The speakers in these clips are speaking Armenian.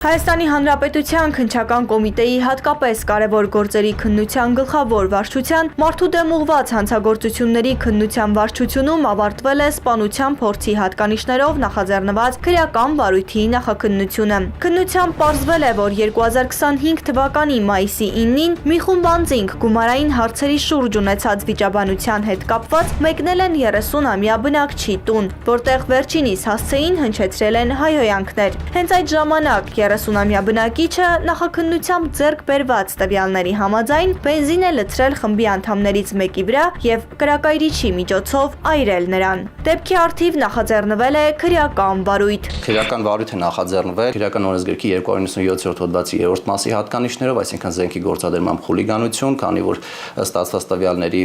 Հայաստանի Հանրապետության քննչական կոմիտեի հատկապես կարևոր գործերի քննության գլխավոր վարչության մարդու դեմ ուղղված հանցագործությունների քննության վարչությունում ավարտվել է սպանության փորձի հատկանիշներով նախաձեռնված քրեական վարույթի նախաքննությունը։ Քննությամբ պարզվել է, որ 2025 թվականի մայիսի 9-ին մի խումբ անձինք գումարային հարցերի շուրջ ունեցած վիճաբանության հետ կապված մեկնել են 30-ամյա բնակչի տուն, որտեղ վերջինիս հասցեին հնչեցրել են հայհոյանքներ։ Հենց այդ ժամանակ 30-ամյա բնակիչը նախաքննությամբ ձեռք բերված տվյալների համաձայն բենզին է լցրել խմբի անդամներից մեկի վրա եւ կրակայրիչի միջոցով այրել նրան։ Դեպքի առթիվ նախաձեռնվել է քրեական վարույթ։ Քրեական վարույթ է նախաձեռնվել քրեական օրենսգրքի 297-րդ հոդվածի 3-րդ մասի հատկանիշներով, այսինքն զենքի գործադրմամբ խուլիգանություն, քանի որ ստացված տվյալների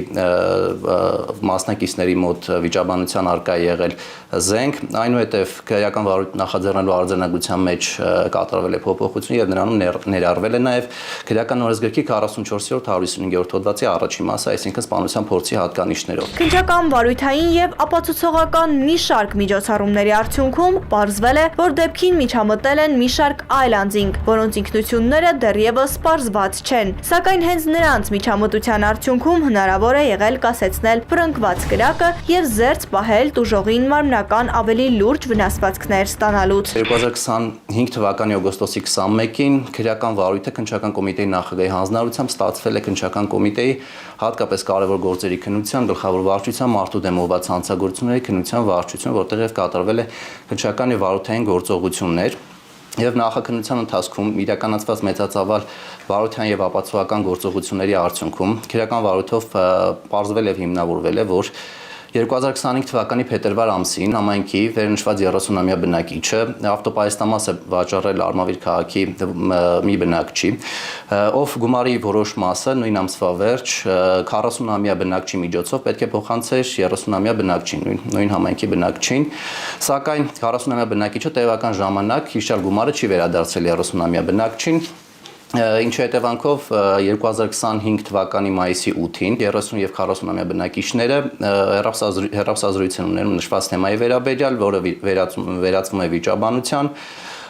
մասնակիցների մոտ վիճաբանության առկա է եղել զենք, այնուհետև քրեական վարույթ նախաձեռնելու արձանագրության մեջ կատարվել է փոփոխություն եւ նրանում ներառվել է նաեւ քրեական օրենսգրքի 44-րդ 155-րդ հոդվածի առաջին մասը, այսինքն սպանության փորձի հատկանիշներով։ Քննչական վարույթային եւ ապացուցողական մի շարք միջոցառումների արդյունքում պարզվել է, որ դեպքին միջամտել են մի շարք այլ անձինք, որոնց ինքնությունները դեռևս պարզված չեն, սակայն հենց նրանց միջամտության արդյունքում հնարավոր է եղել կասեցնել փրկված կրակը եւ զերծ պահել տուժողին մարմնական ավելի լուրջ վնասվածքներ ստանալուց։ 2025 թվականի օգոստոսի 21-ին քրեական վարույթը քննչական կոմիտեի նախագահի հանձնարարությամբ ստացվել է քննչական կոմիտեի հատկապես կարևոր գործերի քննության գլխավոր վարչության մարդու դեմ ուղղված հանցագործությունների քննության վարչություն, որտեղ կատարվել է քննչական եւ վարույթային գործողություններ եւ նախաքննության ընթացքում իրականացված մեծածավալ վարույթային եւ ապացուցողական գործողությունների արդյունքում քրեական վարույթով պարզվել եւ հիմնավորվել է, որ 2025 թվականի փետրվար ամսին համայնքի վերնշված 30-ամյա բնակիչը ավտոպայստամաս է վաճառել Արմավիր քաղաքի մի բնակչի, ով գումարի որոշ մասը նույն ամսվա վերջ 40-ամյա բնակչի միջոցով պետք է փոխանցեր 30-ամյա բնակչին, նույն համայնքի բնակչին, սակայն 40-ամյա բնակիչը տևական ժամանակ հիշյալ գումարը չի վերադարձել 30-ամյա բնակչին, ինչի հետևանքով 2025 թվականի մայիսի 8-ին 30 եւ 40-ամյա բնակիչները հեռախոսազրույց են ունենում նշված թեմայի վերաբերյալ, որը վերածվում է վիճաբանության։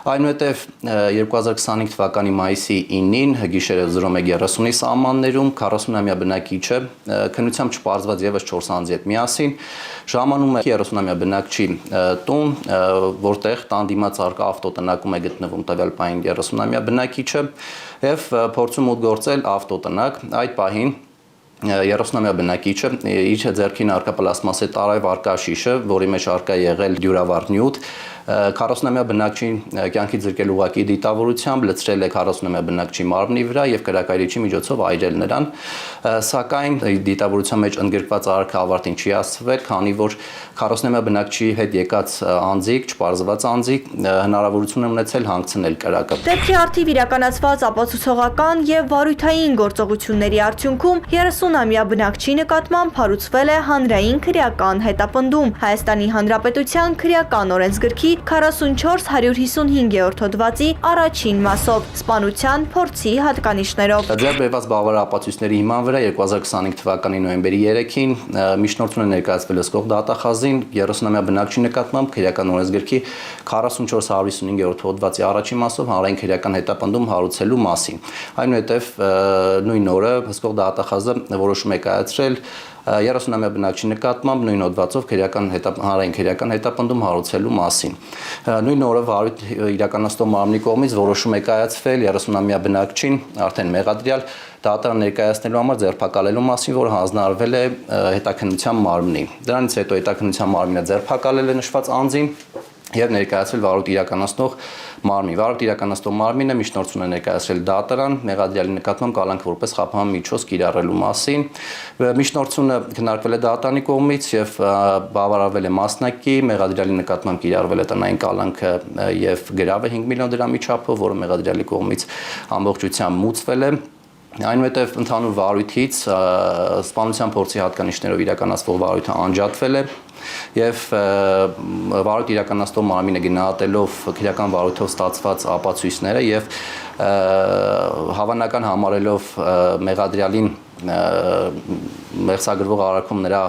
Այնուհետև 2025 թվականի մայիսի 9-ին գիշերը 01:30-ի սահմաններում 40-ամյա բնակիչը քննությամբ չպարզված եւս 4 անձի հետ միասին ժամանում է 30-ամյա բնակչի տուն, որտեղ տան դիմաց առկա ավտոտնակում է գտնվում տվյալ պահին 30-ամյա բնակիչը եւ փորձում մուտք գործել ավտոտնակ։ Այդ պահին 30-ամյա բնակիչը իր ձեռքին առկա պլաստմասե տարայվ առկա շիշը, որի մեջ առկա եղել դյուրավառ նյութ, 40-ամյա բնակչին կյանքի ձգել ուղղակի դիտավորությամբ լցրել է 40-ամյա բնակչի մարմնի վրա եւ կրակայրիչի միջոցով այրել նրան, սակայն դիտավորության մեջ ընդգրկված արարքը ավարտին չի հասցվել, քանի որ 40-ամյա բնակչի հետ եկած անձիկ, չպարզված անձիկ հնարավորություն են ունեցել հանգցնել կրակը։ Դեպքի առթիվ իրականացված ապացուցողական եւ վարույթային գործողությունների արդյունքում 30-ամյա բնակչի նկատմամբ հարուցվել է հանրային քրեական հետապնդում Հայաստանի Հանրապետության քրեական օրենսգրքի 44-155-րդ հոդվածի առաջին մասով սպանության փորձի հատկանիշներով։ Ձեռք բերված բավարար ապացույցների հիման վրա 2025 թվականի նոյեմբերի 3-ին միջնորդություն է ներկայացվել ըսկող դատախազին 30-ամյա բնակչի նկատմամբ քրեական օրենսգրքի 44-155-րդ հոդվածի առաջին մասով հանրային քրեական հետապնդում հարուցելու մասին։ Այնուհետև նույն օրը ըսկող դատախազը որոշում է կայացրել 30-ամյա բնակչի նկատմամբ նույն հոդվածով հանրային քրեական հետապնդում հարուցելու մասին։ Նույն օրը վարույթ իրականացնող մարմնի կողմից որոշում է կայացվել 30-ամյա բնակչին արդեն մեղադրյալ դատարան ներկայացնելու համար ձերբակալելու մասին, որ հանձնարարվել է հետաքննության մարմնի։ Դրանից հետո հետաքննության մարմինը ձերբակալել է նշված անձին եւ ներկայացվել վարույթ իրականացնող մարմին։ Վարույթ իրականացնող մարմինը միջնորդություն է ներկայացրել դատարան մեղադրյալի նկատմամբ կալանք որպես խափան միջոց կիրառելու մասին։ Միջնորդությունը քննարկվել է դատարանի կողմից եւ բավարարվել է մասնակի մեղադրյալի նկատմամբ կիրառվել է տնային կալանքը եւ գրավը 5 միլիոն դրամի չափով, որը մեղադրյալի կողմից ամբողջությամբ մուծվել է։ Այնուհետև ընդհանուր վարույթից սպանության փորձի հատկանիշներով իրականացվող վարույթը անջատվել է եւ վարույթ իրականացնող մարմինը գնահատելով քրեական վարույթով ստացված ապացույցները եւ հավանական համարելով մեղադրյալին մեղսագրվող արարքում նրա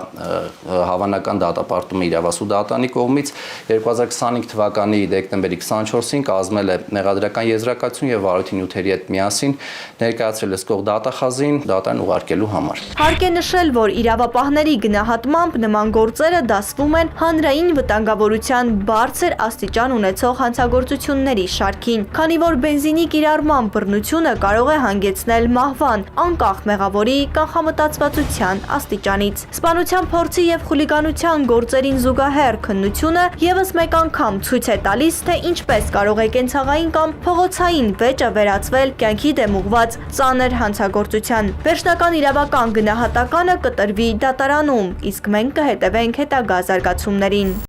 հավանական դատապարտումը իրավասու դատանի կողմից 2025 թվականի դեկտեմբերի 24-ին կազմել է մեղադրական եզրակացություն եւ վարույթի նյութերի հետ միասին ներկայացրել է սկող դատախազին դատարան ուղարկելու համար։ Հարկ է նշել, որ իրավապահների գնահատմամբ նման գործերը դասվում են հանրային վտանգավորության բարձր աստիճան ունեցող հանցագործությունների շարքին, քանի որ բենզինի կիրառման բռնությունը կարող է հանգեցնել մահվան, անկախ մեղավորի կանխամտածվածության աստիճանից։ Սպանության փորձի եւ խուլիգանության գործերին զուգահեռ քննությունը եւս մեկ անգամ ցույց է տալիս, թե ինչպես կարող է կենցաղային կամ փողոցային վեճը վերածվել կյանքի դեմ ուղղված ծանր հանցագործության։ Վերջնական իրավական գնահատականը կտրվի դատարանում, իսկ մենք կհետևենք հետագա զարգացումներին։